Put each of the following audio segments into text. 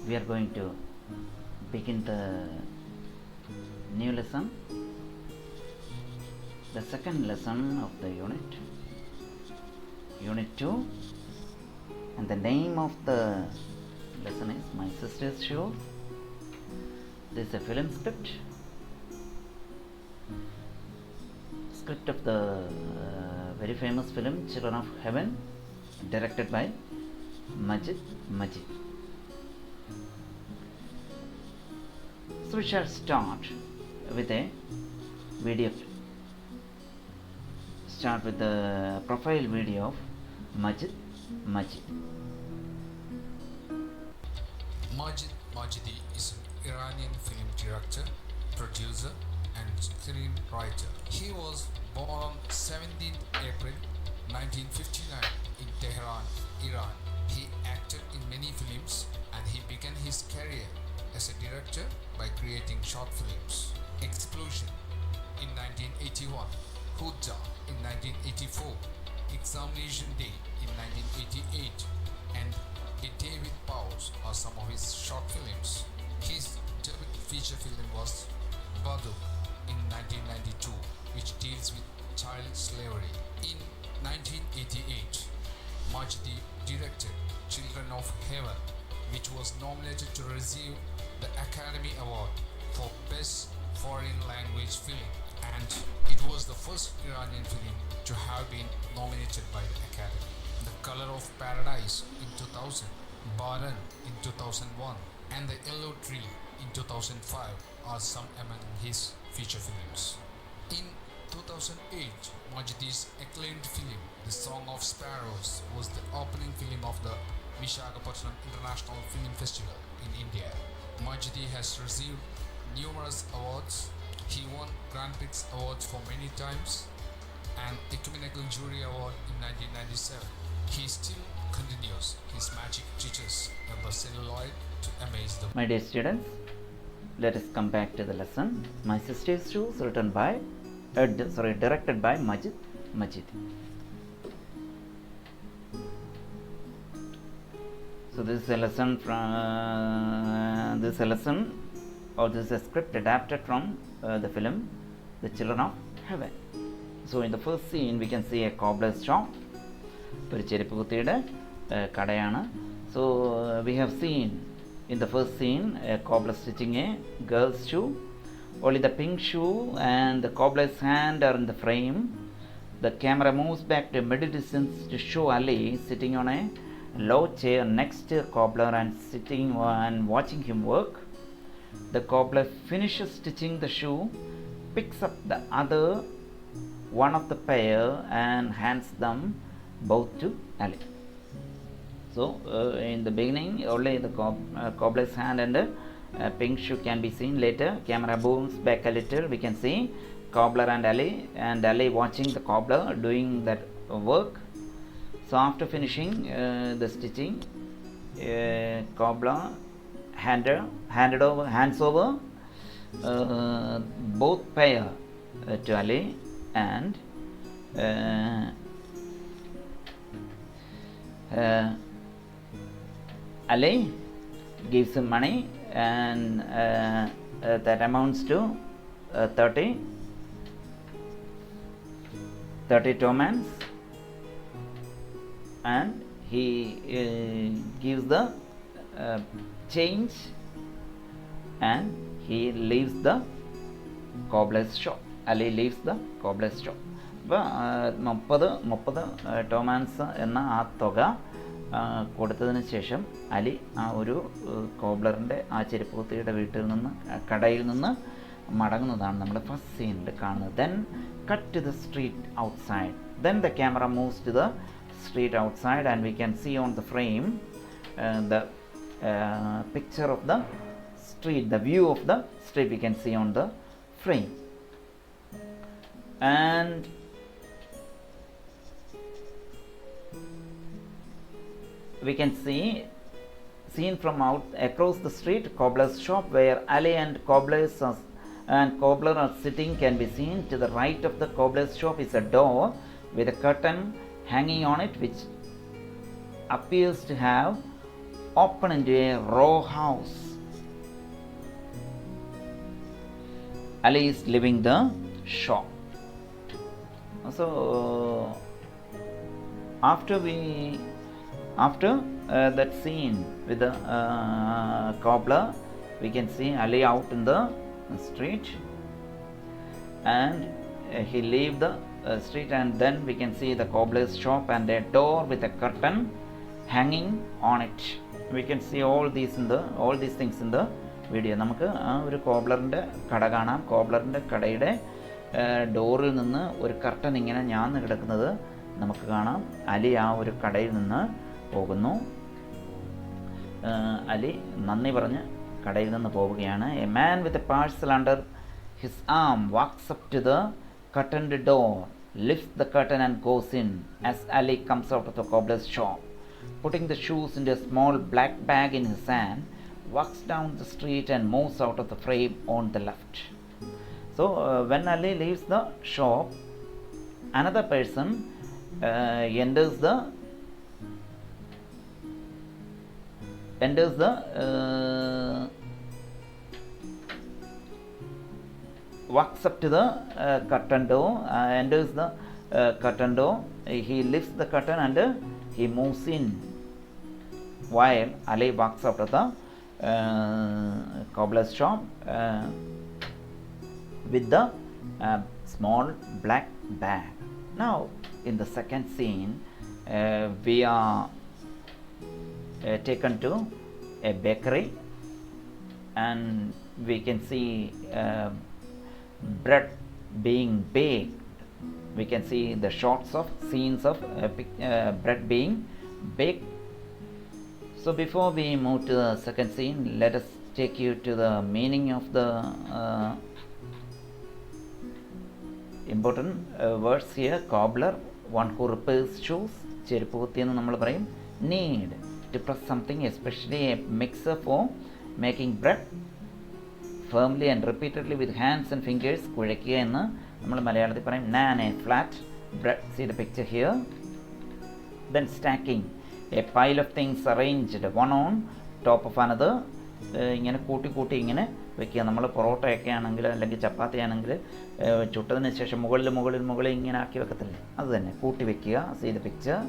we are going to begin the new lesson, the second lesson of the unit 2, and the name of the lesson is My Sister's Show. This is a film script of the very famous film Children of Heaven, directed by Majid. So we shall start with a video. Start with the profile video of Majid. Majid Majidi is an Iranian film director, producer and screenwriter. He was born on 17th April 1959 in Tehran, Iran. He acted in many films and he began his career as a director by creating short films. Explosion in 1981, Hudda in 1984, Examination Day in 1988, and A Day with Pause are some of his short films. His debut feature film was Baduk in 1992, which deals with child slavery. In 1988, Majdi directed Children of Heaven, which was nominated to receive the Academy Award for Best Foreign Language Film, and it was the first Iranian film to have been nominated by the Academy. The Color of Paradise in 2000, Baran in 2001, and The Yellow Tree in 2005 are some among his feature films. In 2008, Majdi's acclaimed film, The Song of Sparrows, was the opening film of the Visakhapatnam International Film Festival in India. Majdi has received numerous awards. He won Grand Prix awards for many times and Ecumenical Jury Award in 1997. He still continues his magic triches on the celluloid to amaze the My dear students, let us come back to the lesson. My Sister's Shoes, directed by Majid. So this is a lesson from this is a script adapted from the film The Children of Heaven. So in the first scene we can see a cobbler's shop. ഒരു ചെരുപ്പ് കുത്തിയുടെ കടയാണ്. So we have seen in the first scene a cobbler stitching a girl's shoe. Only the pink shoe and the cobbler's hand are in the frame. The camera moves back to middle distance to show Ali sitting on a low chair next to the cobbler and sitting and watching him work. The cobbler finishes stitching the shoe, picks up the other one of the pair and hands them both to Ali. So in the beginning only the cobbler's hand and pink shoe can be seen. Later camera moves back a little, we can see cobbler and Ali watching the cobbler doing that work. So after finishing the stitching, cobbler hands over both pair to Ali, and Ali gives him money, and that amounts to 30 tomans, and he gives the change and he leaves the cobbler's shop. Ali leaves the cobbler's shop. അപ്പോൾ 30 ടോമാൻസ് എന്ന ആ തുക കൊടുത്തതിന് ശേഷം അലി ആ ഒരു കോബ്ലറിൻ്റെ ആ ചെരുപ്പ് കുത്തിയുടെ കടയിൽ നിന്ന് മടങ്ങുന്നതാണ് നമ്മൾ ഫസ്റ്റ് സീനിൽ കാണുന്നത്. Then cut to the street outside. Then the camera moves to the street outside and we can see on the frame the picture of the street, the view of the street we can see on the frame, and we can see seen from out across the street cobbler's shop where Ali and cobbler are sitting can be seen. To the right of the cobbler's shop is a door with a curtain hanging on it which appears to have open into a row house. Ali is leaving the shop. So after that scene with the cobbler, we can see Ali out in the street, and he leave the street, and then we can see the cobbler's shop and a door with a curtain hanging on it. We can see all these things in the video. നമുക്ക് ആ ഒരു കോബ്ലറിൻ്റെ കട കാണാം. കോബ്ലറിൻ്റെ കടയുടെ ഡോറിൽ നിന്ന് ഒരു curtain ഇങ്ങനെ ഞാന്ന് കിടക്കുന്നത് നമുക്ക് കാണാം. അലി ആ ഒരു കടയിൽ നിന്ന് പോകുന്നു. അലി നന്ദി പറഞ്ഞ് കടയിൽ നിന്ന് പോവുകയാണ്. A man with a parcel under his arm walks up to the curtained door, lifts the curtain and goes in as Ali comes out of the cobbler's shop. Putting the shoes into a small black bag in his hand, walks down the street and moves out of the frame on the left. So when Ali leaves the shop, another person enters the walks up to the curtain door, enters the curtain door. He lifts the curtain and he moves in, while Ali walks out of the cobbler's shop with the small black bag. Now in the second scene, we are taken to a bakery, and we can see bread being baked. We can see the shots of scenes of bread being baked. So before we move to the second scene, let us take you to the meaning of the important words here. Cobbler, one who repairs shoes. ചെരുപ്പ് കുത്തിയെന്ന് നമ്മൾ പറയും. Need, to press something, especially a mixer for making bread, firmly and repeatedly with hands and fingers. കുഴയ്ക്കുക എന്ന് നമ്മൾ മലയാളത്തിൽ പറയും. Nan, a flat bread. See the picture here. Then stacking, a pile of things arranged one on top of another. ഇങ്ങനെ കൂട്ടി ഇങ്ങനെ വെക്കുക. നമ്മൾ പൊറോട്ടയൊക്കെ ആണെങ്കിൽ അല്ലെങ്കിൽ ചപ്പാത്തി ആണെങ്കിൽ ചുട്ടതിന് ശേഷം മുകളിൽ ഇങ്ങനെ ആക്കി വെക്കത്തില്ലേ, അത് തന്നെ കൂട്ടി വെക്കുക. See the picture.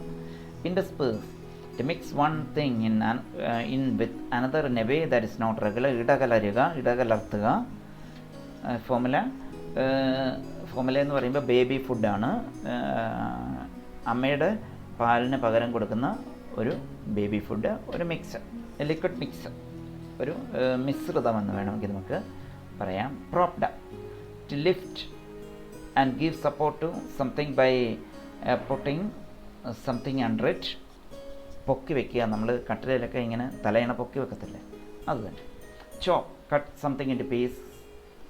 Intersperse, to mix one thing in with another in a way that is not regular. ഇടകലർത്തുക. ഫോമുല എന്ന് പറയുമ്പോൾ ബേബി ഫുഡാണ്. അമ്മയുടെ പാലിന് പകരം കൊടുക്കുന്ന ഒരു ബേബി ഫുഡ്, ഒരു മിക്സർ, ലിക്വിഡ് മിക്സർ, ഒരു മിശ്രിതമെന്ന് വേണമെങ്കിൽ നമുക്ക് പറയാം. Propped, to lift and give support to something by putting something under it. പൊക്കി വെക്കുക. നമ്മൾ കട്ടിലൊക്കെ ഇങ്ങനെ തലയണ പൊക്കി വെക്കത്തില്ലേ, അത് തന്നെ. Chop, cut something in to piece,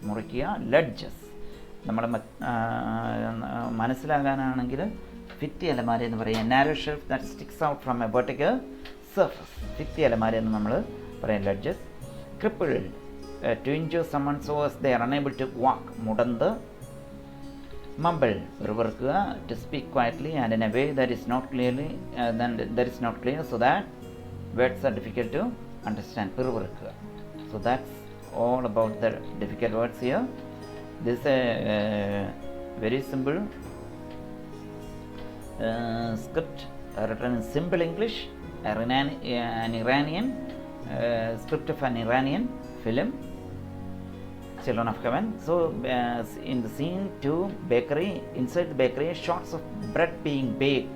മുറിക്കുക. ലഡ്ജസ്, നമ്മൾ മനസ്സിലാകാനാണെങ്കിൽ ഫിത്തി അലമാര എന്ന് പറയുക. Narrow shelf that sticks out from a vertical surface. ഫിത്തി അലമാര എന്ന് നമ്മൾ പറയാം. Ledges. Crippled, to injure someone so as they are unable to walk. മുടന്ത്. Mumble, റിവർക്കുക. To speak quietly and in a way that is not clear so that words are difficult to understand. പിറുപിറുക്കുക. So that's all about the difficult words here. This is a very simple script written in simple English, an Iranian script of an Iranian film, Children of Heaven. So in the scene 2, bakery, inside the bakery, shots of bread being baked.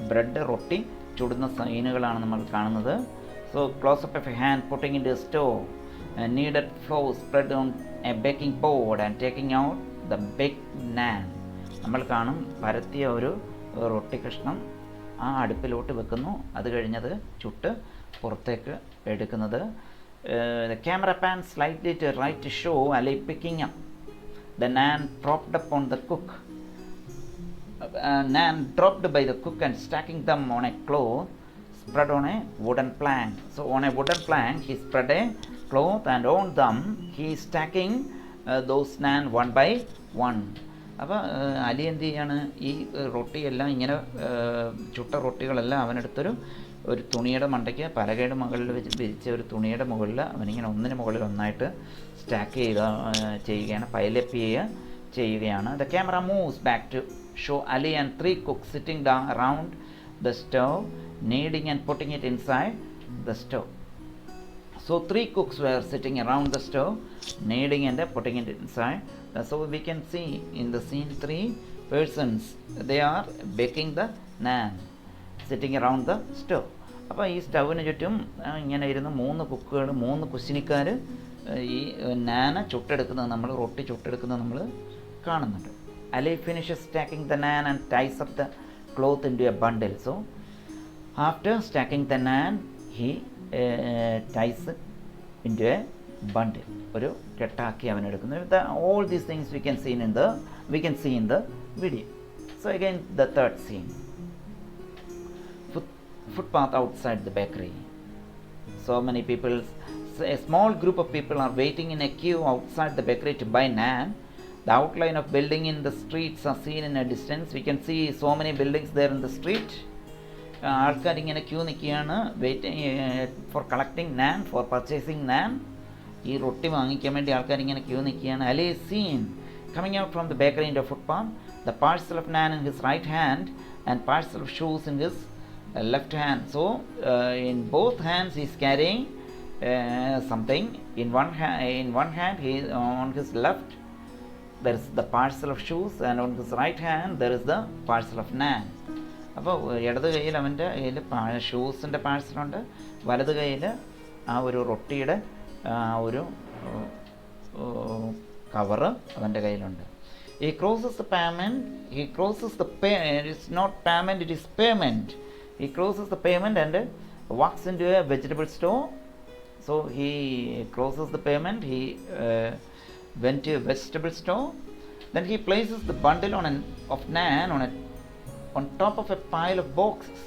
Bread, റൊട്ടി ചുടുന്ന സീനുകളാണ് നമ്മൾ കാണുന്നത്. So close up of a hand putting into a stove, kneaded flour spread on a baking board and taking out the baked naan. നമ്മൾ കാണും പരത്തിയ ഒരു റൊട്ടി കഷ്ണം ആ അടുപ്പിലോട്ട് വെക്കുന്നു, അത് കഴിഞ്ഞത് ചുട്ട് പുറത്തേക്ക് എടുക്കുന്നത്. The camera pans slightly to right to show Ali picking up the naan propped upon the cook. Naan dropped by the cook and stacking them on a cloth spread on a wooden plank. So on a wooden plank he spread a cloth and on them he is stacking those naan one by one. അപ്പോൾ അലി എന്ത് ചെയ്യാണ്, ഈ റൊട്ടിയെല്ലാം ഇങ്ങനെ ചുട്ട റൊട്ടികളെല്ലാം അവനെടുത്തൊരു ഒരു തുണിയുടെ മണ്ടയ്ക്ക് പലകയുടെ മുകളിൽ വിരിച്ച ഒരു തുണിയുടെ മുകളിൽ അവനിങ്ങനെ ഒന്നിന് മുകളിൽ ഒന്നായിട്ട് സ്റ്റാക്ക് ചെയ്യുകയാണ്, പൈലപ്പ് ചെയ്യുകയാണ്. The camera moves back to show Ali and 3 cooks sitting down around the stove, kneading and putting it inside the stove. So 3 cooks were sitting around the stove, kneading and putting it inside. So we can see in the scene 3 persons, they are baking the naan, sitting around the stove. അപ്പോൾ ഈ സ്റ്റൗവിന് ചുറ്റും ഇങ്ങനെ ഇരുന്ന് 3 കുക്കുകൾ, 3 കുശിനിക്കാർ ഈ നാന ചുട്ടെടുക്കുന്നത്, നമ്മൾ റൊട്ടി ചുട്ടെടുക്കുന്നത് നമ്മൾ കാണുന്നുണ്ട്. Ali finishes stacking the naan and ties up the cloth into a bundle. So after stacking the naan, he ties it into a bundle. ഒരു കെട്ടാക്കി അവൻ എടുക്കുന്നു. All these things we can see in the video. So again the third scene. Footpath outside the bakery. So many people, a small group of people are waiting in a queue outside the bakery to buy naan. The outline of building in the streets are seen in a distance. We can see so many buildings there in the street. ആൾക്കാർ ഇങ്ങനെ queue നിൽക്കുകയാണ്, waiting for collecting naan, for purchasing naan. ഈ റൊട്ടി വാങ്ങിക്കാൻ വേണ്ടി ആൾക്കാർ ഇങ്ങനെ queue നിൽക്കുകയാണ്. Ali is seen coming out from the bakery into a footpath, the parcel of naan in his right hand and parcel of shoes in his left hand. So in both hands he is carrying something. In one hand he on his left there is the parcel of shoes, and on his right hand there is the parcel of naan. അപ്പോൾ ഇടത് കയ്യിൽ അവൻ്റെ കയ്യിൽ ഷൂസിൻ്റെ പാഴ്സലുണ്ട്, വലത് കയ്യിൽ ആ ഒരു റൊട്ടിയുടെ ഒരു കവറ് അവൻ്റെ കയ്യിലുണ്ട്. He crosses the pavement. It's not payment, it is payment. He crosses the pavement and walks into a vegetable store. So he crosses the pavement. He went to a vegetable store. Then he places the bundle of naan on top of a pile of boxes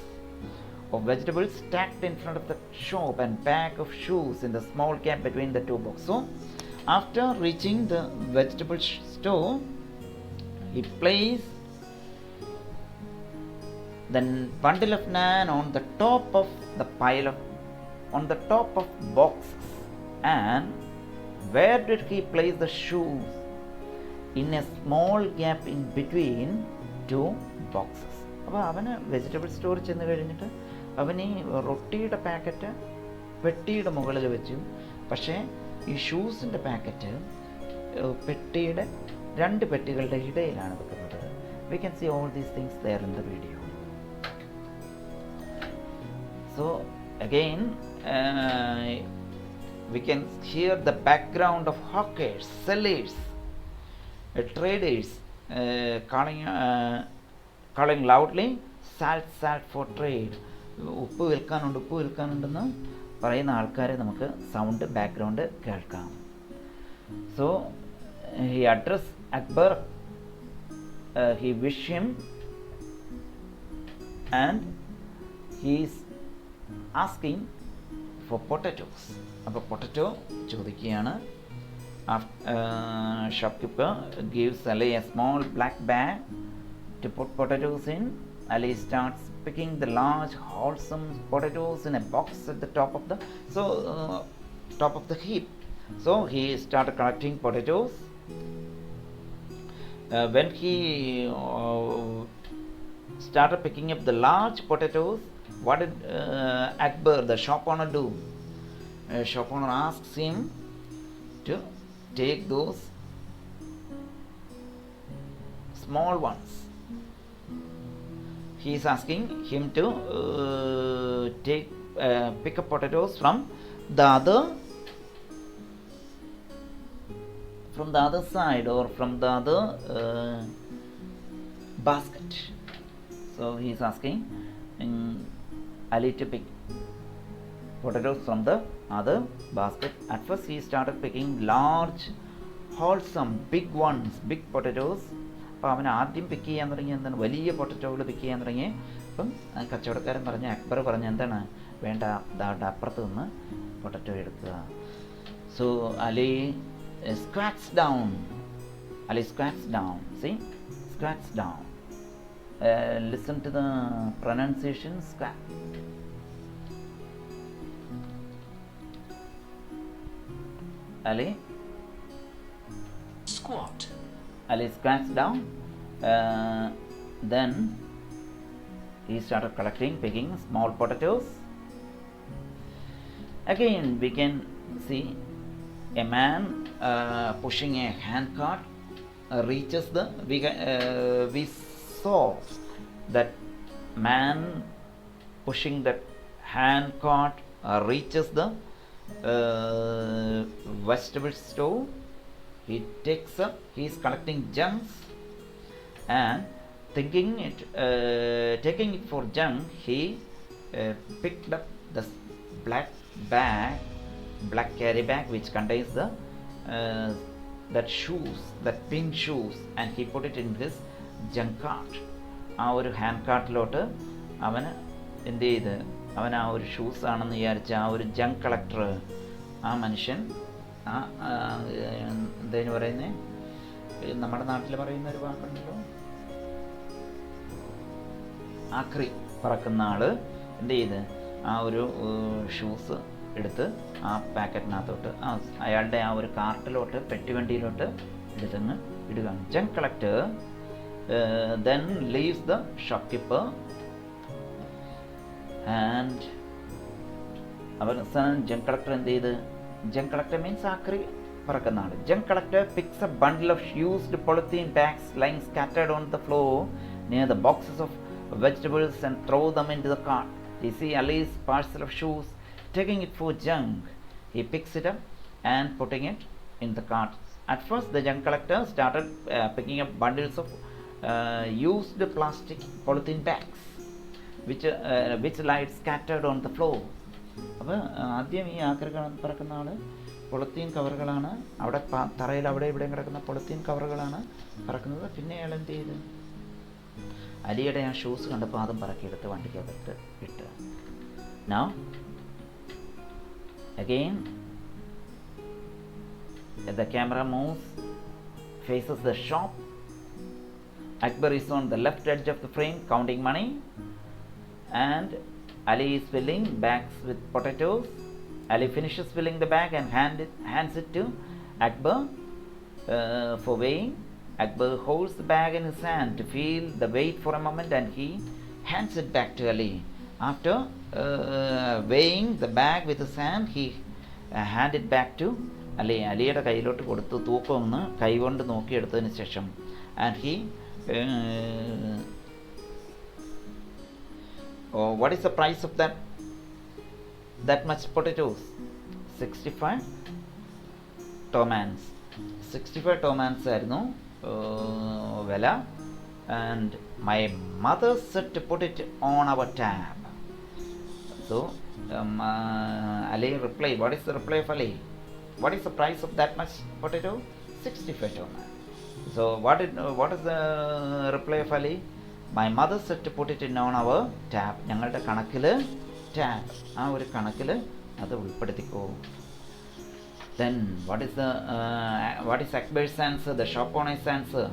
of vegetables stacked in front of the shop and pack of shoes in the small gap between the 2 boxes. So after reaching the vegetable store, he placed the bundle of naan on the top of the pile on the top of boxes. And where did he place the shoes? In a small gap in between 2 boxes. അപ്പോൾ അവന് vegetable സ്റ്റോറിൽ ചെന്ന് കഴിഞ്ഞിട്ട് അവൻ ഈ റൊട്ടിയുടെ packet പെട്ടിയുടെ മുകളിൽ വെച്ചു. പക്ഷേ ഈ ഷൂസിൻ്റെ പാക്കറ്റ് പെട്ടിയുടെ 2 പെട്ടികളുടെ ഇടയിലാണ് വെക്കുന്നത്. We can see all these things there in the video. So again we can hear the background of hawkers, sellers, traders calling loudly, salt for trade. ഉപ്പ് വിൽക്കാനുണ്ടെന്ന് പറയുന്ന ആൾക്കാരെ നമുക്ക് സൗണ്ട് ബാക്ക്ഗ്രൗണ്ട് കേൾക്കാം. So he addressed Akbar, he wished him, and he is asking for potatoes. അപ്പോൾ potato ചോദിക്കുകയാണ്. Shopkeeper gives Ali a small black bag to put potatoes in. Ali starts picking the large wholesome potatoes in a box at the top of the heap. So he started collecting potatoes. When he started picking up the large potatoes, what did Akbar, the shop owner, do? Shop owner asks him to take those small ones. He is asking him to pick up potatoes from the other side or from the other basket. So he is asking Ali to pick potatoes from the other basket. At first he started picking large, wholesome, big potatoes. അപ്പോൾ അവൻ ആദ്യം പിക്ക് ചെയ്യാൻ തുടങ്ങി എന്താണ്, വലിയ പൊട്ടറ്റോകൾ പിക്ക് ചെയ്യാൻ തുടങ്ങി. അപ്പം കച്ചവടക്കാരൻ പറഞ്ഞു, അക്ബർ പറഞ്ഞു, എന്താണ് വേണ്ട, ദാണ്ട് അപ്പുറത്ത് നിന്ന് പൊട്ടറ്റോ എടുക്കുക. So Ali squats down. See, squats down. Listen to the pronunciation, squat. Ali Squat. Ali squats down. Then he started collecting, picking small potatoes. Again we can see a man pushing a handcart reaches the we saw that man pushing that handcart reaches the vegetable store. He takes up, he is collecting junks, and taking it for junk, he picked up the black carry bag which contains the that pink shoes, and he put it in his junk cart. ആ ഒരു hand കാർട്ടിലോട്ട് അവന് എന്ത് ചെയ്ത്, അവൻ ആ ഒരു shoes ആണെന്ന് വിചാരിച്ച ആ ഒരു ജങ്ക് കളക്ടർ, ആ മനുഷ്യൻ എന്തേന് പറയുന്നേ, നമ്മുടെ നാട്ടിൽ പറയുന്ന ഒരു വാക്കുണ്ടല്ലോ, ആക്രി പറക്കുന്ന ആള് എന്ത് ചെയ്ത് ആ ഒരു ഷൂസ് എടുത്ത് ആ പാക്കറ്റിനകത്തോട്ട് അയാളുടെ ആ ഒരു കാർട്ടിലോട്ട്, പെട്ടിവണ്ടിയിലോട്ട് എടുത്തങ്ങ് ഇടുകയാണ്. Junk collector then leaves the shopkeeper and അവസാനം ജങ്ക് കളക്ടർ എന്ത് ചെയ്ത്, ജങ്ക് കളക്ടർ മീൻസ് ആക്രി പറക്കുന്ന ആള്. Junk collector picks a bundle of used polythene bags lying scattered on the floor near the boxes of vegetables and throw them into the cart. He see Ali's parcel of shoes, taking it for junk. He picks it up and putting it in the cart. At first the junk collector started picking up bundles of used plastic polythene bags which lied scattered on the floor. അപ്പോൾ ആദ്യം ഈ ആക്രി പറക്കുന്ന ആൾ polythene കവറുകളാണ് അവിടെ തറയിൽ അവിടെ ഇവിടെ കിടക്കുന്ന പൊളിത്തീൻ കവറുകളാണ് പറക്കുന്നത്. പിന്നെ അയാൾ എന്ത് ചെയ്ത്, അലിയുടെ ആ ഷൂസ് കണ്ടപ്പോൾ അതും പറക്കിയെടുത്ത് വണ്ടിക്കകത്ത് ഇട്ട്. Now again the camera moves, faces the shop. Akbar is on the left edge of the frame counting money, and Ali is filling bags with potatoes. Ali finishes filling the bag and hands it to Akbar for weighing. Akbar holds the bag in his hand to feel the weight for a moment, and he hands it back to Ali. After weighing the bag with his hand, he handed it back to Ali. അലിയുടെ കയ്യിലോട്ട് കൊടുത്ത് തൂക്കം ഒന്ന് കൈകൊണ്ട് നോക്കിയെടുത്തതിന് ശേഷം, and he what is the price of that much potatoes? 65 tomans. 65 tomans ആയിരുന്നു വില. And my mother said to put it on our tab. So Ali replied, what is the reply of Ali? What is the price of that much potato? 65 tomans. So what is the reply of Ali? My mother said to put it in on our tab. ഞങ്ങളുടെ കണക്കിൽ tab, ആ ഒരു കണക്കിൽ അത് ഉൾപ്പെടുത്തിക്കോ. Then what is Akbar's answer? The shop owner's answer: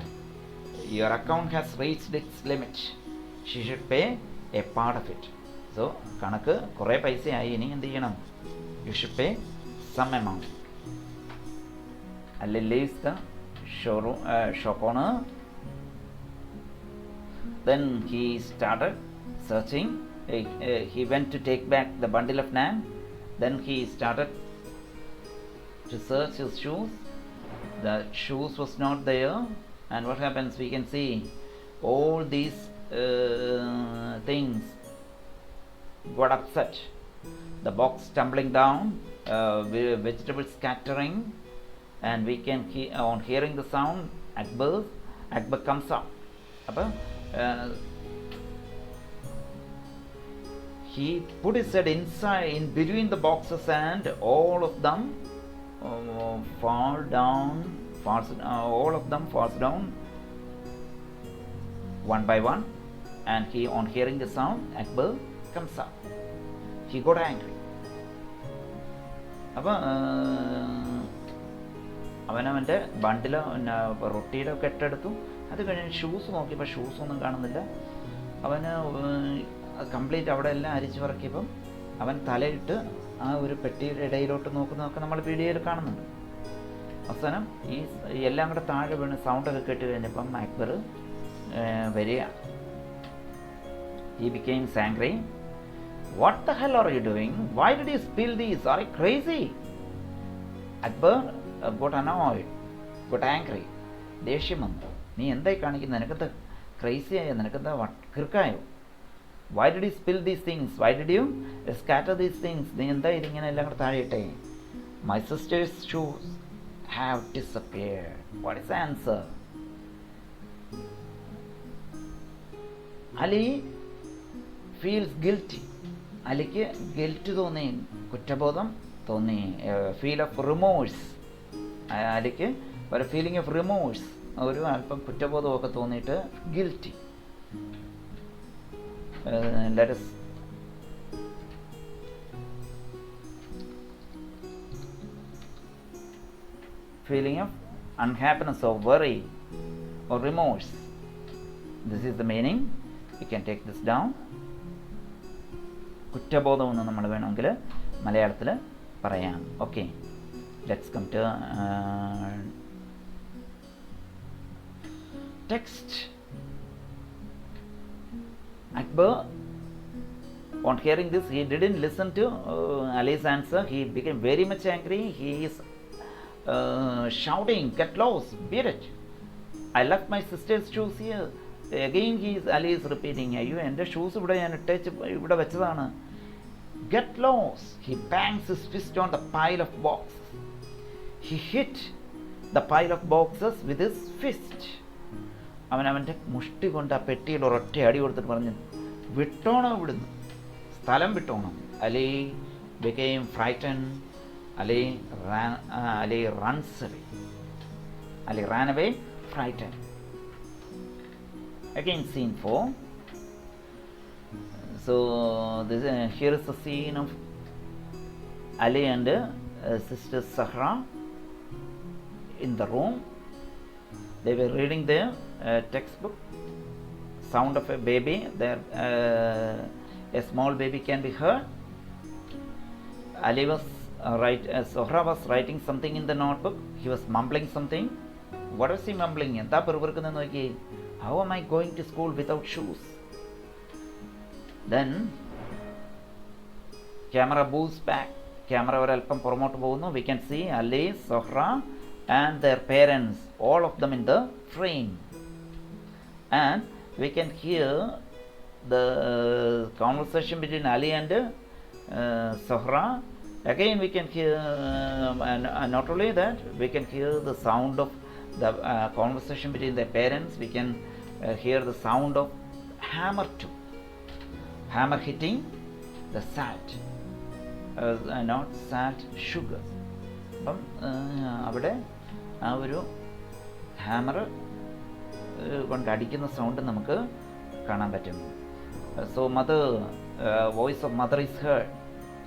your account has reached its limit. She should pay a part of it. So കണക്ക് കുറേ പൈസയായി, ഇനി എന്ത് ചെയ്യണം? You should pay some amount. Ali leaves the shop owner. Then he started searching. He went to take back the bundle of naan. Then he started to search his shoes. The shoes was not there, and what happens? We can see all these things got upset. The box tumbling down, vegetables scattering, and we can on hearing the sound, Akbar comes up. He put his head inside in between the boxes, and all of them falls down one by one. And he, on hearing the sound, Akbar comes up. He got angry. അപ്പോൾ അവനവൻ്റെ ബണ്ടിൽ റൊട്ടിയുടെ കെട്ടെടുത്തു. അത് കഴിഞ്ഞ് shoes നോക്കിയപ്പോൾ ഷൂസൊന്നും കാണുന്നില്ല. അവന് complete അവിടെ എല്ലാം അരിച്ചു പറക്കിയപ്പം അവൻ തലയിട്ട് ആ ഒരു പെട്ടിയുടെ ഇടയിലോട്ട് നോക്കുന്നതൊക്കെ നമ്മൾ വീഡിയോയിൽ കാണുന്നുണ്ട്. അവസാനം ഈ എല്ലാം കൂടെ താഴെ വീണ് സൗണ്ടൊക്കെ കേട്ട് കഴിഞ്ഞപ്പം അക്ബർ വരിക. He became angry. What the hell are you doing? Why did you spill these? Are you crazy? Akbar got annoyed, got angry. ദേഷ്യം വന്നു. നീ എന്തായി കാണിക്കുന്നത്? നിനക്കെന്താ ക്രേസി ആയോ? നിനക്കെന്താ കിർക്കായോ? Why did you spill these things? Why did you scatter these things? നീ എന്താ ഇതിങ്ങനെ എല്ലാം കൂടെ താഴെ ഇട്ടേ? My sister's shoes have disappeared. What is the answer? Ali feels guilty. അലിക്ക് ഗിൽറ്റ് തോന്നി, കുറ്റബോധം തോന്നി, ഫീൽ ഓഫ് റിമോഴ്സ്. അലിക്ക് ഒരു ഫീലിംഗ് ഓഫ് റിമോഴ്സ്, ഒരു അല്പം കുറ്റബോധമൊക്കെ തോന്നിയിട്ട് guilty. Let us feeling of unhappiness or worry or remorse. This is the meaning. You can take this down. കുറ്റബോധം എന്ന് നമ്മൾ വേണമെങ്കിൽ മലയാളത്തിൽ പറയാം. Okay, let's come to text. Akbar, on hearing this, he didn't listen to Ali's answer. He became very much angry. He is shouting, "Get lost, beat it! I left my sister's shoes here." Again Ali is repeating, "Ayyo, എൻ്റെ shoes ഇവിടെ ഞാൻ ഇവിടെ വെച്ചതാണ്." Get lost! He bangs his fist on the pile of boxes. He hit the pile of boxes with his fist. അവൻ്റെ മുഷ്ടി കൊണ്ട് ആ പെട്ടിയിൽ ഒരൊറ്റ അടി കൊടുത്തിട്ട് പറഞ്ഞു, വിട്ടോണം ഇവിടുന്ന്, സ്ഥലം വിട്ടോണം. Ali became frightened. Ali runs away. Ali ran away frightened. Again scene 4. So this here is the scene of Ali and sister Sahra in the room. They were reading their textbook. Sound of a baby there, a small baby can be heard. Ali was Sohra was writing something in the notebook. He was mumbling something. What was he mumbling? എന്താ പെറുപെറുക്കുന്നത് നോക്കി. How am I going to school without shoes? Then camera moves back. Camera ഒരൽപ്പം പുറമോട്ട് പോകുന്നു. We can see Ali, Sohra and their parents, all of them in the frame. And we can hear the conversation between Ali and Sohra. Again we can hear, and not only that, we can hear the sound of the conversation between their parents. We can hear the sound of hammer too. Hammer hitting the salt, not salt, sugar. അപ്പം അവിടെ ആ ഒരു hammer കൊണ്ട് അടിക്കുന്ന sound നമുക്ക് കാണാൻ പറ്റും. So mother, voice of mother is heard.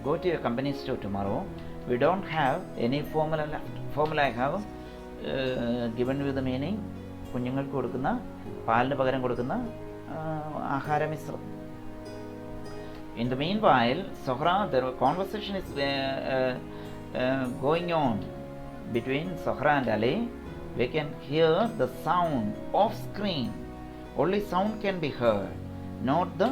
Go to your company store tomorrow. We don't have any formula left. Formula I have given you the meaning. കുഞ്ഞുങ്ങൾക്ക് കൊടുക്കുന്ന പാലിന് പകരം കൊടുക്കുന്ന ആഹാരമിശ്രം. In the meanwhile, Sohra, the conversation is going on between Sohra and Ali. We can hear the sound off screen. Only sound can be heard, not the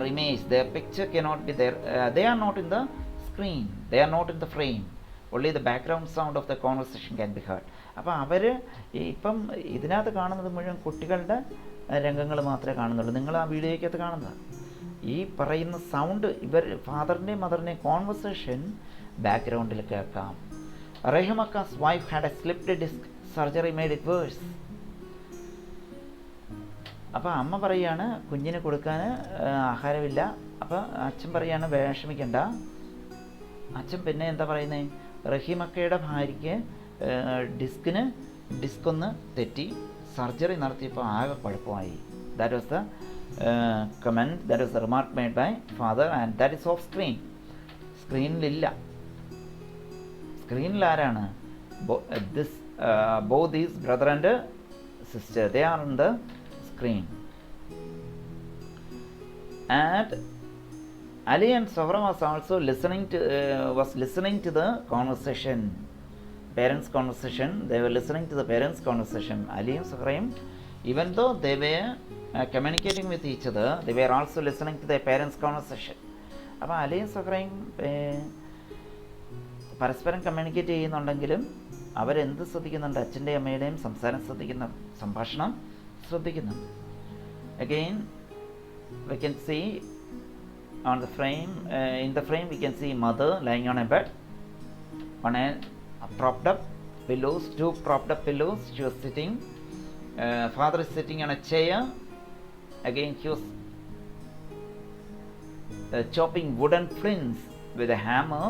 image. Their picture cannot be there. They are not in the screen. They are not in the frame. Only the background sound of the conversation can be heard. അപ്പോൾ അവർ ഇപ്പം ഇതിനകത്ത് കാണുന്നത് മുഴുവൻ കുട്ടികളുടെ രംഗങ്ങൾ മാത്രമേ കാണുന്നുള്ളൂ. നിങ്ങൾ ആ വീഡിയോയ്ക്കകത്ത് കാണുന്നത് ഈ പറയുന്ന സൗണ്ട്, ഇവർ ഫാദറിൻ്റെയും മദറിൻ്റെയും കോൺവെർസേഷൻ ബാക്ക്ഗ്രൗണ്ടിൽ കേൾക്കാം. റഹീമക്കാസ് wife had a slipped disc surgery made it worse. അപ്പോൾ അമ്മ പറയാണ് കുഞ്ഞിന് കൊടുക്കാൻ ആഹാരമില്ല. അപ്പോൾ അച്ഛൻ പറയാണ് വിഷമിക്കണ്ട. അച്ഛൻ പിന്നെ എന്താ പറയുന്നത്, റഹീമക്കയുടെ ഭാര്യയ്ക്ക് ഡിസ്ക് ഒന്ന് തെറ്റി സർജറി നടത്തിയപ്പോൾ ആകെ കുഴപ്പമായി. That was the comment, that is the remark made by father, and that is off screen. സ്ക്രീനിലില്ല. സ്ക്രീനിൽ ആരാണ്? both these brother and sister, they are on the screen. And Ali and Sohra was also listening to the conversation. parents' conversation. They were listening to the parents' conversation. Ali and Suhrayim, even though they were communicating with each other, they were also listening to their parents' conversation. അപ്പോൾ അലിയും സുഹ്റയും പരസ്പരം communicate ചെയ്യുന്നുണ്ടെങ്കിലും അവരെന്ത് ശ്രദ്ധിക്കുന്നുണ്ട്? അച്ഛൻ്റെയും അമ്മയുടെയും സംഭാഷണം ശ്രദ്ധിക്കുന്നുണ്ട്. Again, we can see on the frame, in the frame we can see mother lying on a bed on a propped up pillows, two propped up pillows. She was sitting. Father is sitting on a chair. Again, he was chopping wooden flints with a hammer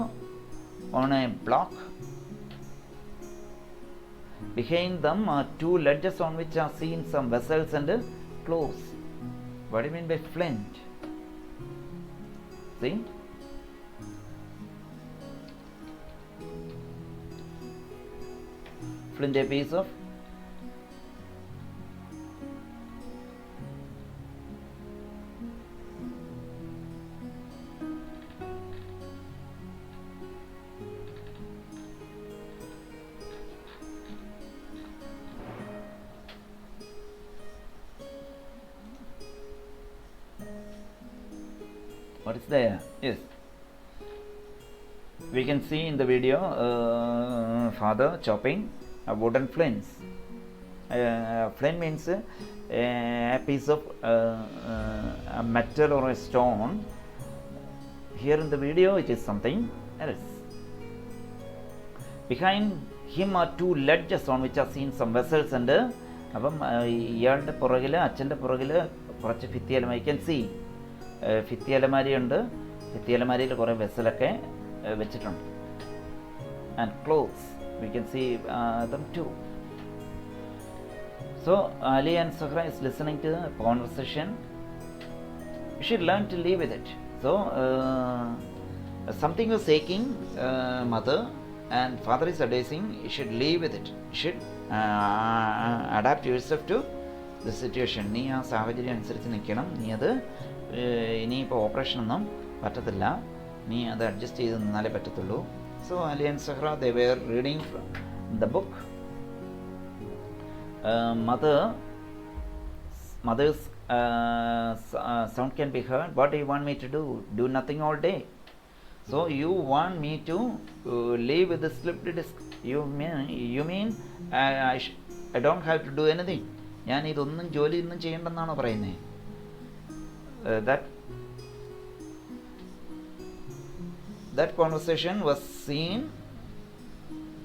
on a block. Behind them are two ledges on which are seen some vessels and clothes. What do you mean by flint? See? Flint, a piece of what is there? Yes, we can see in the video father chopping wooden flints. Flint means a piece of a metal or a stone. Here in the video it is something else. Behind him are two ledges on which are seen some vessels and അപ്പം ഇയാളുടെ പുറകിൽ, അച്ഛൻ്റെ പുറകിൽ കുറച്ച് ഭിത്തിയലമാരി, I can see ഭിത്തിയലമാരിയുണ്ട്. ഭിത്തിയലമാരിയിൽ കുറേ വെസലൊക്കെ വെച്ചിട്ടുണ്ട്. And clothes we can see them too. So Ali and Suhra is listening to the conversation. You should learn to live with it. So something was aching mother and father is advising you should live with it. You should adapt yourself to the situation. നീ ആ സാഹചര്യം അനുസരിച്ച് നിൽക്കണം. നീ അത് ഇനിയിപ്പോൾ ഓപ്പറേഷനൊന്നും പറ്റത്തില്ല, നീ അത് അഡ്ജസ്റ്റ് ചെയ്ത് നിന്നാലേ പറ്റത്തുള്ളൂ. So Ali and Suhra, they were reading the book. Mother's sound can be heard. What do you want me to do? Do nothing all day. So you want me to live with the slipped disc? You mean I don't have to do anything? ഞാൻ ഇതൊന്നും ജോലി ഒന്നും ചെയ്യണ്ടെന്നാണോ പറയുന്നത്? That conversation was seen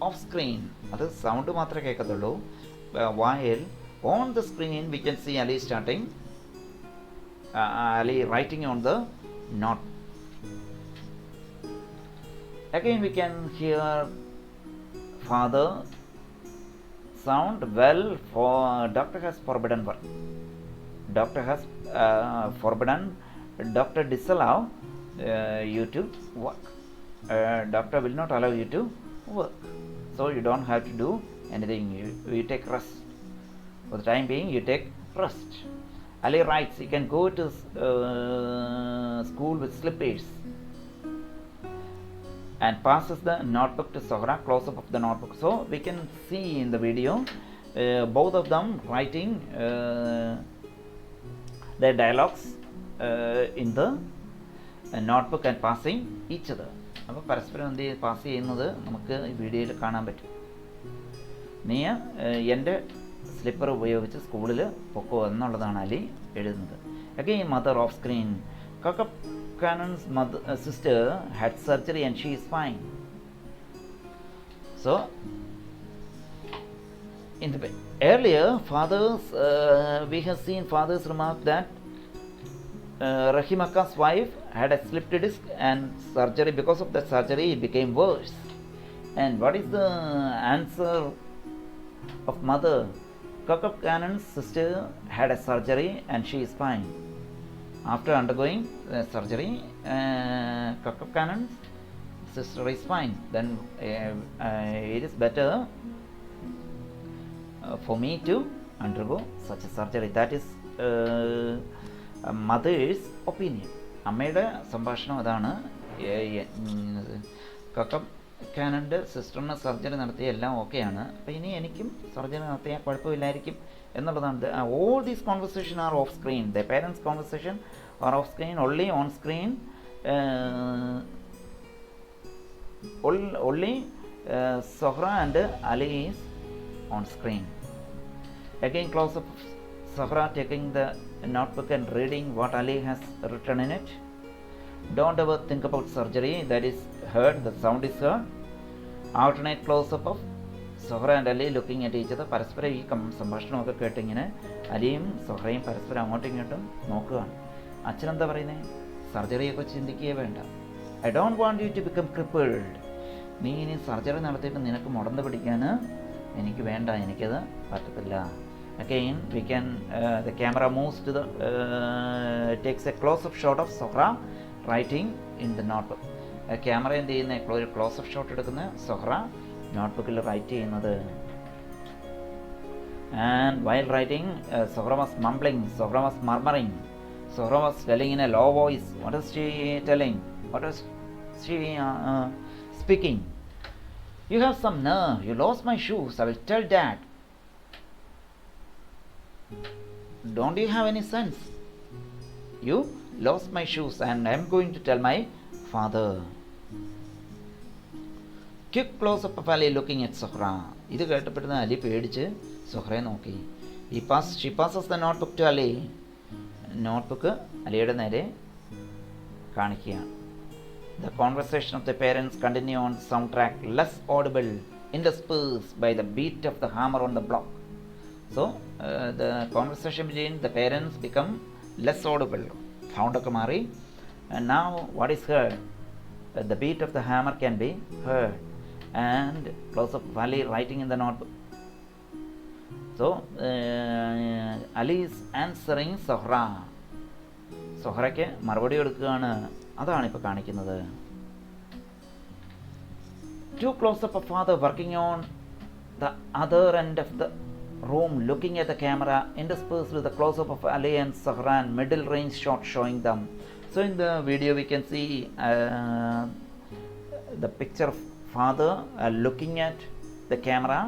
off screen. അത് sound മാത്രമേ കേൾക്കത്തുള്ളൂ. While on the screen we can see Ali starting, Ali writing on the note. Again we can hear father sound. Well, for doctor has forbidden work. Doctor has forbidden, doctor disallow you to work. Doctor will not allow you to work, so you don't have to do anything. You take rest. For the time being you take rest. Ali writes, you can go to school with slippers, and passes the notebook to Suhra. Close up of the notebook. So we can see in the video both of them writing their dialogues in the notebook and passing each other. അപ്പോൾ പരസ്പരം എന്ത് pass ചെയ്യുന്നത് നമുക്ക് ഈ വീഡിയോയിൽ കാണാൻ പറ്റും. നീ എൻ്റെ സ്ലിപ്പർ ഉപയോഗിച്ച് സ്കൂളിൽ പൊക്കോ എന്നുള്ളതാണ് അലി എഴുതുന്നത്. Again mother off screen. Kakap Kanan's sister had surgery and she is fine. So in the earlier fathers, we have seen fathers remark that Rahimaka's wife had a slipped disc and surgery. Because of that surgery it became worse. And what is the answer of mother? Kakap Kanan's sister had a surgery and she is fine. After undergoing surgery, Kakap Kanan's sister is fine. Then it is better for me to undergo such a surgery. That is mother's opinion. അമ്മയുടെ സംഭാഷണം അതാണ്. കക്കപ്പ് കാനൻ്റെ സിസ്റ്ററിന് surgery നടത്തിയ എല്ലാം ഓക്കെയാണ്, അപ്പോൾ ഇനി എനിക്കും surgery നടത്തിയാൽ കുഴപ്പമില്ലായിരിക്കും എന്നുള്ളതാണ്. All these conversation are off screen. The parents conversation are off screen. Only on screen only Sohra and Ali is on screen. Again close up Sohra taking the notebook and reading what Ali has written in it. Don't ever think about surgery, that is heard, the sound is heard. Alternate close up of Sohra and Ali looking at each other. പരസ്പരം ഈ സംഭാഷണമൊക്കെ കേട്ടിങ്ങനെ അലിയും സൊഹ്റയും പരസ്പരം അങ്ങോട്ടും ഇങ്ങോട്ടും നോക്കുകയാണ്. അച്ഛനെന്താ പറയുന്നത്? സർജറിയൊക്കെ ചിന്തിക്കുകയേ വേണ്ട. I don't want you to become crippled. നീ ഇനി സർജറി നടത്തിയിട്ട് നിനക്ക് മുടന്ത് പിടിക്കാൻ എനിക്ക് വേണ്ട, എനിക്കത് പറ്റത്തില്ല. Again we can the camera moves to the takes a close-up shot of Sohra writing in the notebook. Camera എന്ത് ചെയ്യുന്ന ഒരു ക്ലോസ്-അപ്പ് ഷോട്ട് എടുക്കുന്ന സൊഹ്റ നോട്ട്ബുക്കിൽ റൈറ്റ് ചെയ്യുന്നത്. And while writing, Sohra was mumbling, Sohra was murmuring, Sohra was telling in a low voice. What is she telling? What is she speaking? You have some nerve. You lost my shoes. I will tell Dad. Don't you have any sense? You lost my shoes and I am going to tell my father. Quick close-up of Ali looking at Sohra. ഇത് കേട്ടപ്പെടുന്ന അലി പേടിച്ച് സൊഹ്റയെ നോക്കി. She passes the notebook to Ali. Notebook അലിയുടെ നേരെ കാണിക്കുകയാണ്. The conversation of the parents continue on the soundtrack, less audible, interspersed by the beat of the hammer on the block. So the conversation between the parents become less audible. Sound ഒക്കെ മാറി. And now what is heard? The beat of the hammer can be heard. And close up of Ali writing in the notebook. So Ali is answering Sohra. സൊഹ്റയ്ക്ക് മറുപടി കൊടുക്കുകയാണ്. അതാണ് ഇപ്പോൾ കാണിക്കുന്നത്. Too close up of father working on the other end of the room, looking at the camera, interspersed with the close-up of Ali and Sohra and middle range shot showing them. So in the video we can see the picture of father looking at the camera.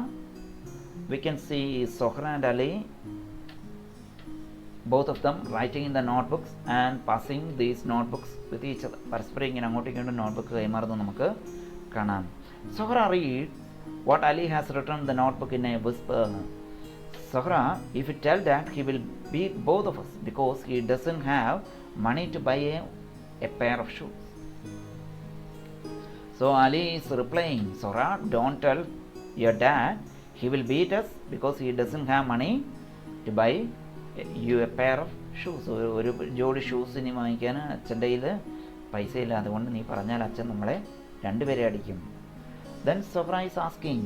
We can see Sohra and Ali, both of them writing in the notebooks and passing these notebooks with each other. പരസ്പരം ഇങ്ങനെ അങ്ങോട്ടും ഇങ്ങോട്ടും notebook കൈമാറുന്നത് നമുക്ക് കാണാം. Sohra reads what Ali has written in the notebook in a whisper. Sohra, if you tell that, he will beat both of us because he doesn't have money to buy a pair of shoes. So Ali is replying, Sohra, don't tell your dad, he will beat us because he doesn't have money to buy you a pair of shoes. ഒരു ജോഡി shoes ഇനി വാങ്ങിക്കാൻ അച്ഛൻ്റെ കയ്യിൽ പൈസയില്ല, അതുകൊണ്ട് നീ പറഞ്ഞാൽ അച്ഛൻ നമ്മളെ രണ്ടുപേരെ അടിക്കും. Then Sohra is asking,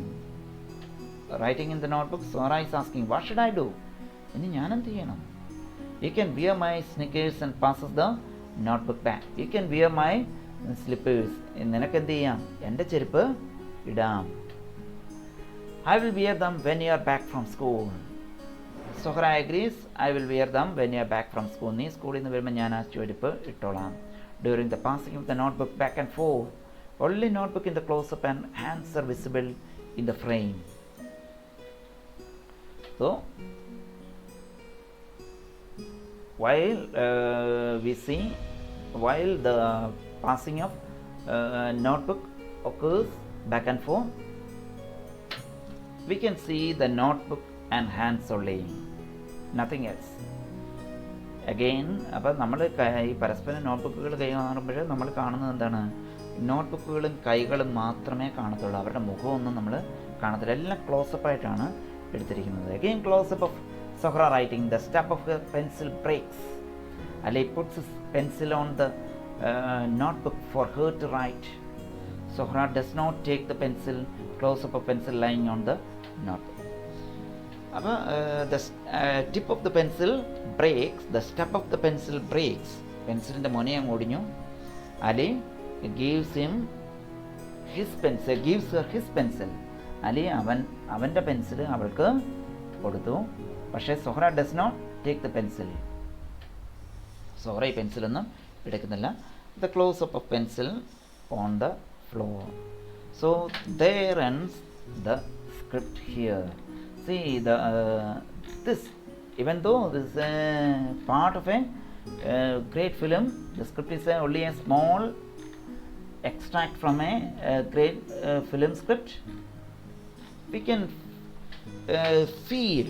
writing in the notebook, Sohra is asking, what should I do? ഇനി ഞാൻ എന്ത് ചെയ്യണം? You can wear my sneakers and passes the notebook back. You can wear my slippers. നിനക്ക് എന്ത് ചെയ്യാം? എൻ്റെ ചെരുപ്പ് ഇടാം. I will wear them when you are back from school. Sohra agrees, I will wear them when you are back from school. നീ സ്കൂളിൽ നിന്ന് വരുമ്പോൾ ഞാൻ ആ ചെരുപ്പ് ഇട്ടോളാം. During the passing of the notebook back and forth, only notebook in the close-up and hands are visible in the frame. So while we see, while the passing of notebook occurs back and forth, we can see the notebook and hands only, nothing else. Again, അപ്പോൾ നമ്മൾ ഈ പരസ്പരം നോട്ട്ബുക്കുകൾ കൈമാറുമ്പോൾ നമ്മൾ കാണുന്നത് എന്താണ്? നോട്ട്ബുക്കുകളും കൈകളും മാത്രമേ കാണത്തുള്ളൂ, അവരുടെ മുഖമൊന്നും നമ്മൾ കാണത്തില്ല. എല്ലാം ക്ലോസപ്പ് ആയിട്ടാണ് എടുത്തിരിക്കുന്നത്. Again close-up of Sohra writing. The step of her pencil breaks. Ali puts his pencil on the notebook for her to write. Sohra does not take the pencil. Close-up of pencil lying on the notebook. അപ്പോൾ the tip of the pencil breaks. The step of the pencil breaks. പെൻസിലിൻ്റെ മുനയം ഒടിഞ്ഞു. Ali gives him his pencil. Gives her his pencil. Ali അവൻ്റെ pencil അവൾക്ക് കൊടുത്തു. പക്ഷേ Sohra does not take the pencil. Sohra ഈ പെൻസിലൊന്നും എടുക്കുന്നില്ല. The close-up of pencil on the floor. So there ends the script here. See this, even though this is a part of a great film, the script is only a small extract from a great film script. We can feel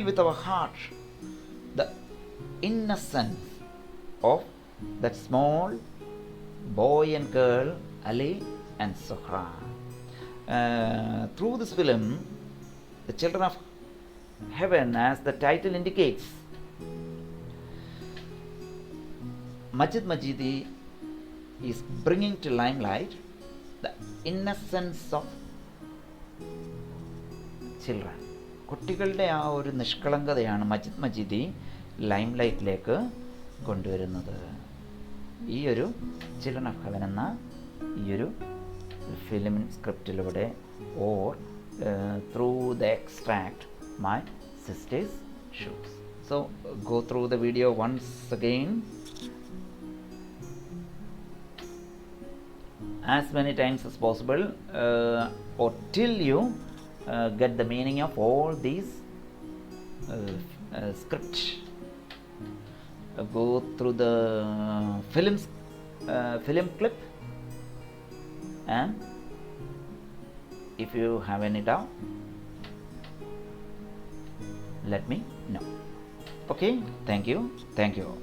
with our heart the innocence of that small boy and girl, Ali and Sohra. Through this film, the Children of Heaven, as the title indicates, Majid Majidi is bringing to limelight the innocence of children. കുട്ടികളുടെ ആ ഒരു നിഷ്കളങ്കതയാണ് മജിദ് മജീദി ലൈംലൈറ്റിലേക്ക് കൊണ്ടുവരുന്നത്. ഈ ഒരു children of heaven എന്ന ഈ ഒരു film സ്ക്രിപ്റ്റിലൂടെ, or through the extract my sister's shoes. So go through the video once again as many times as possible, or till you get the meaning of all these script. Go through the film clip, and if you have any doubt, let me know. Okay, thank you all.